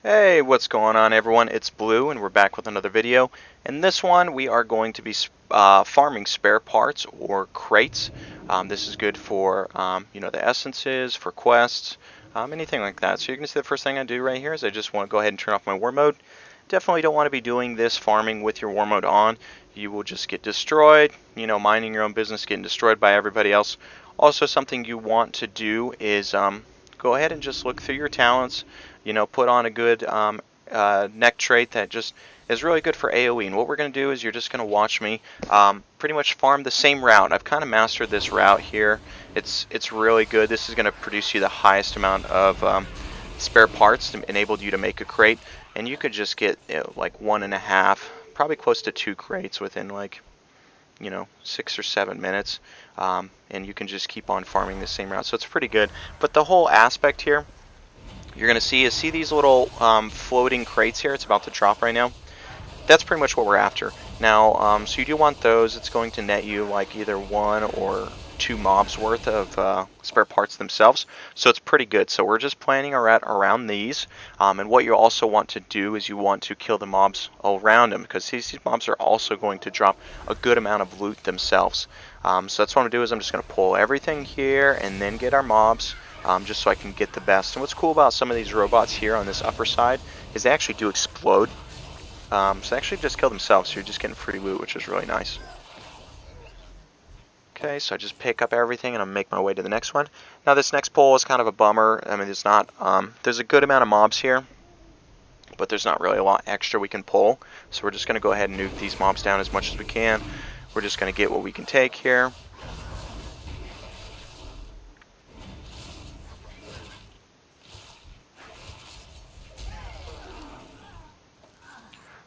Hey, what's going on everyone? It's Blue and we're back with another video. In this one we are going to be farming spare parts or crates. This is good for the essences, for quests, anything like that. So you're going to see the first thing I do right here is I just want to go ahead and turn off my war mode. Definitely don't want to be doing this farming with your war mode on. You will just get destroyed, minding your own business, getting destroyed by everybody else. Also, something you want to do is go ahead and just look through your talents. Put on a good neck trait that just is really good for AoE. And what we're going to do is you're just going to watch me pretty much farm the same route. I've kind of mastered this route here. It's really good. This is going to produce you the highest amount of spare parts to enable you to make a crate. And you could just get like 1.5, probably close to 2 crates within like 6 or 7 minutes. And you can just keep on farming the same route. So it's pretty good. But the whole aspect here, you're going to see these little floating crates here. It's about to drop right now. That's pretty much what we're after. Now, so you do want those. It's going to net you like either 1 or 2 mobs worth of spare parts themselves. So it's pretty good. So we're just planning our route around these. And what you also want to do is you want to kill the mobs all around them, because these mobs are also going to drop a good amount of loot themselves. So that's what I'm going to do is I'm just going to pull everything here and then get our mobs. Just so I can get the best. And what's cool about some of these robots here on this upper side is they actually do explode. So they actually just kill themselves, so you're just getting free loot, which is really nice. Okay, so I just pick up everything and I'll make my way to the next one. Now this next pull is kind of a bummer. I mean, there's a good amount of mobs here, but there's not really a lot extra we can pull. So we're just going to go ahead and nuke these mobs down as much as we can. We're just going to get what we can take here.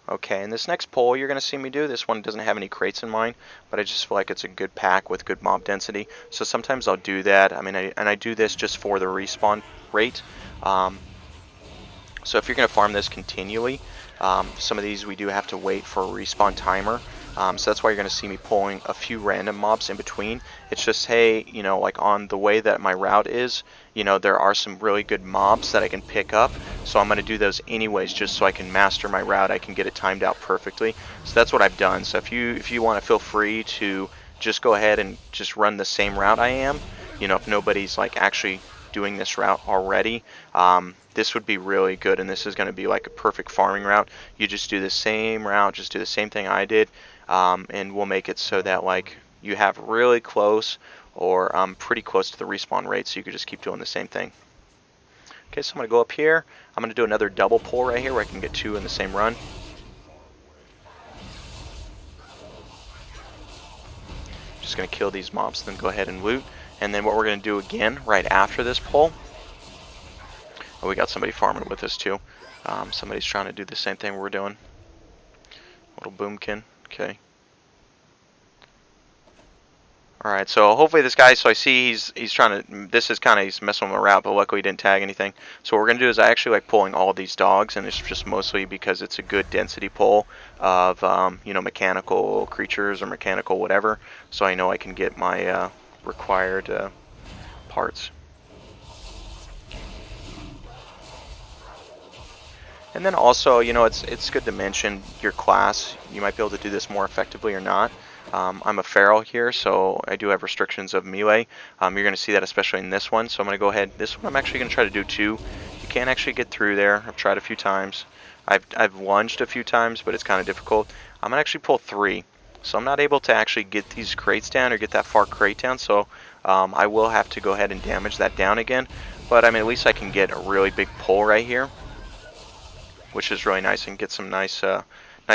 Okay, and this next pull you're going to see me do, this one doesn't have any crates in mind, but I just feel like it's a good pack with good mob density. So sometimes I'll do that. I mean, I do this just for the respawn rate. So if you're going to farm this continually, some of these we do have to wait for a respawn timer. So that's why you're going to see me pulling a few random mobs in between. It's just, hey, like on the way that my route is, there are some really good mobs that I can pick up. So I'm going to do those anyways, just so I can master my route. I can get it timed out perfectly. So that's what I've done. So if you want to, feel free to just go ahead and just run the same route I am. If nobody's like actually doing this route already, this would be really good, and this is going to be like a perfect farming route. You just do the same route, just do the same thing I did, and we'll make it so that like you have really close or pretty close to the respawn rate, so you could just keep doing the same thing. Okay, so I'm going to go up here. I'm going to do another double pull right here where I can get 2 in the same run. Just going to kill these mobs, then go ahead and loot. And then what we're going to do again right after this pull. Oh, we got somebody farming with us too. Somebody's trying to do the same thing we're doing. Little boomkin. Okay. Alright, so hopefully this guy, so I see he's trying to, he's messing with my route, but luckily he didn't tag anything. So what we're going to do is I actually like pulling all these dogs, and it's just mostly because it's a good density pull of, mechanical creatures or mechanical whatever. So I know I can get my required parts. And then also, it's good to mention your class. You might be able to do this more effectively or not. I'm a feral here, so I do have restrictions of melee. You're going to see that especially in this one. So I'm going to go ahead. This one I'm actually going to try to do 2. You can't actually get through there. I've tried a few times. I've lunged a few times, but it's kind of difficult. I'm going to actually pull 3. So I'm not able to actually get these crates down or get that far crate down. So I will have to go ahead and damage that down again. But I mean, at least I can get a really big pull right here, which is really nice, and get some nice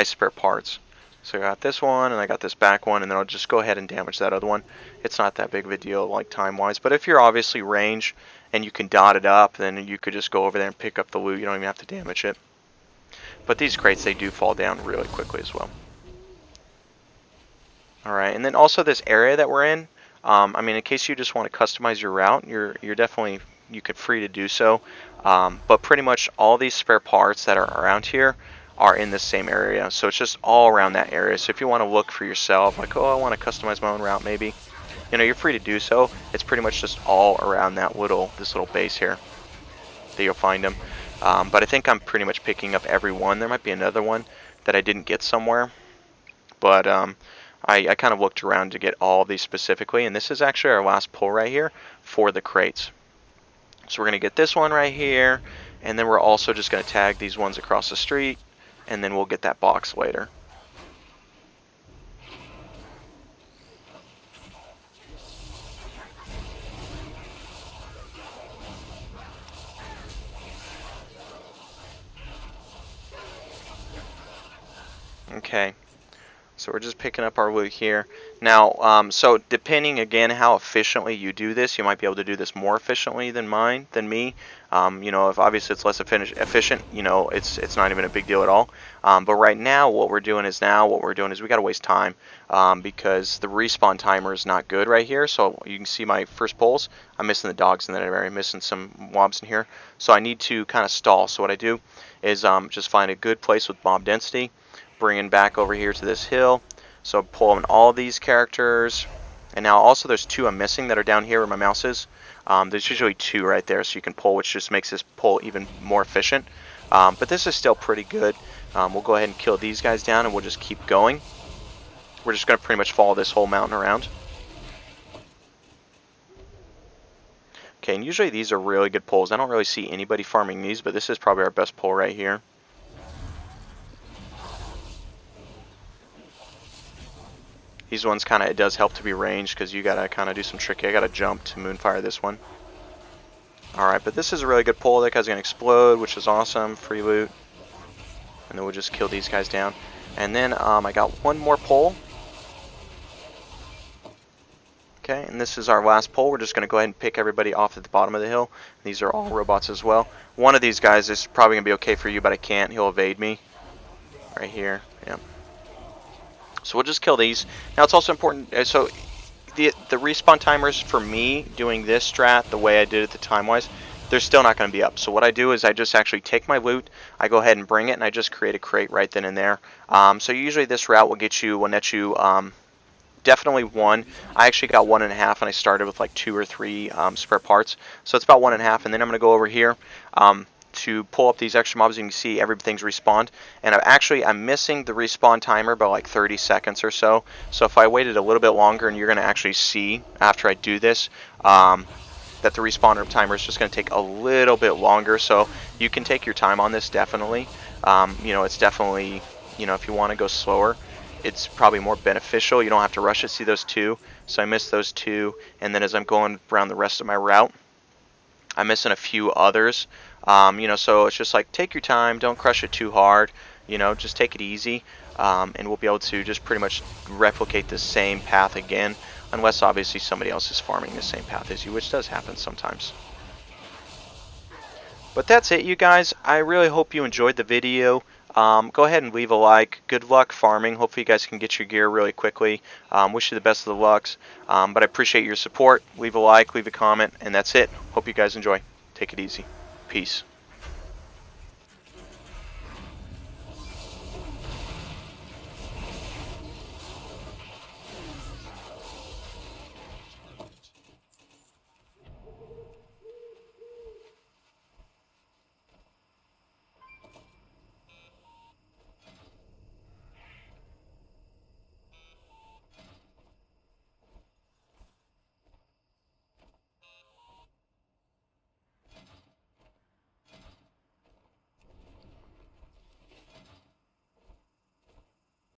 spare parts. So I got this one, and I got this back one, and then I'll just go ahead and damage that other one. It's not that big of a deal, like time-wise, but if you're obviously range and you can dot it up, then you could just go over there and pick up the loot. You don't even have to damage it. But these crates, they do fall down really quickly as well. Alright, and then also this area that we're in, I mean, in case you just want to customize your route, you're definitely, you could free to do so. But pretty much all these spare parts that are around here are in the same area, so it's just all around that area. So if you want to look for yourself, like, oh, I want to customize my own route, maybe, you're free to do so. It's pretty much just all around this little base here that you'll find them. But I think I'm pretty much picking up every one. There might be another one that I didn't get somewhere, but I kind of looked around to get all of these specifically, and this is actually our last pull right here for the crates. So we're going to get this one right here, and then we're also just going to tag these ones across the street, and then we'll get that box later. Okay, so we're just picking up our loot here. Now, so depending again how efficiently you do this, you might be able to do this more efficiently than me. You know, if obviously it's less efficient, you know, it's not even a big deal at all. But right now, what we're doing is we got to waste time because the respawn timer is not good right here. So you can see my first pulls. I'm missing the dogs in that area, I'm missing some mobs in here. So I need to kind of stall. So what I do is just find a good place with mob density. Bringing back over here to this hill, so pull in all these characters, and now also there's two I'm missing that are down here where my mouse is. There's usually two right there, so you can pull, which just makes this pull even more efficient. But this is still pretty good. We'll go ahead and kill these guys down, and we'll just keep going. We're just going to pretty much follow this whole mountain around. Okay, and usually these are really good pulls. I don't really see anybody farming these, but this is probably our best pull right here. These ones kind of, it does help to be ranged because you gotta kind of do some tricky. I gotta jump to moonfire this one. Alright, but this is a really good pull. That guy's gonna explode, which is awesome. Free loot. And then we'll just kill these guys down. And then I got one more pull. Okay, and this is our last pull. We're just gonna go ahead and pick everybody off at the bottom of the hill. These are all robots as well. One of these guys is probably gonna be okay for you, but I can't. He'll evade me. Right here. Yeah. So we'll just kill these. Now it's also important, so the respawn timers for me doing this strat the way I did it the time-wise, they're still not going to be up. So what I do is I just actually take my loot, I go ahead and bring it, and I just create a crate right then and there. So usually this route will net you definitely one. I actually got 1.5, and I started with like 2 or 3 spare parts. So it's about 1.5, and then I'm going to go over here to pull up these extra mobs. And you can see everything's respawned, and I'm missing the respawn timer by like 30 seconds or so. So if I waited a little bit longer, and you're going to actually see after I do this that the respawner timer is just going to take a little bit longer. So you can take your time on this, definitely. You know, it's definitely, you know, if you want to go slower, it's probably more beneficial. You don't have to rush it. See those two? So I missed those two, and then as I'm going around the rest of my route, I'm missing a few others. You know, so it's just like, take your time, don't crush it too hard, you know, just take it easy, and we'll be able to just pretty much replicate the same path again, unless obviously somebody else is farming the same path as you, which does happen sometimes. But that's it, you guys. I really hope you enjoyed the video. Go ahead and leave a like. Good luck farming. Hopefully you guys can get your gear really quickly. Wish you the best of the lucks. But I appreciate your support. Leave a like, leave a comment, and that's it. Hope you guys enjoy. Take it easy. Peace.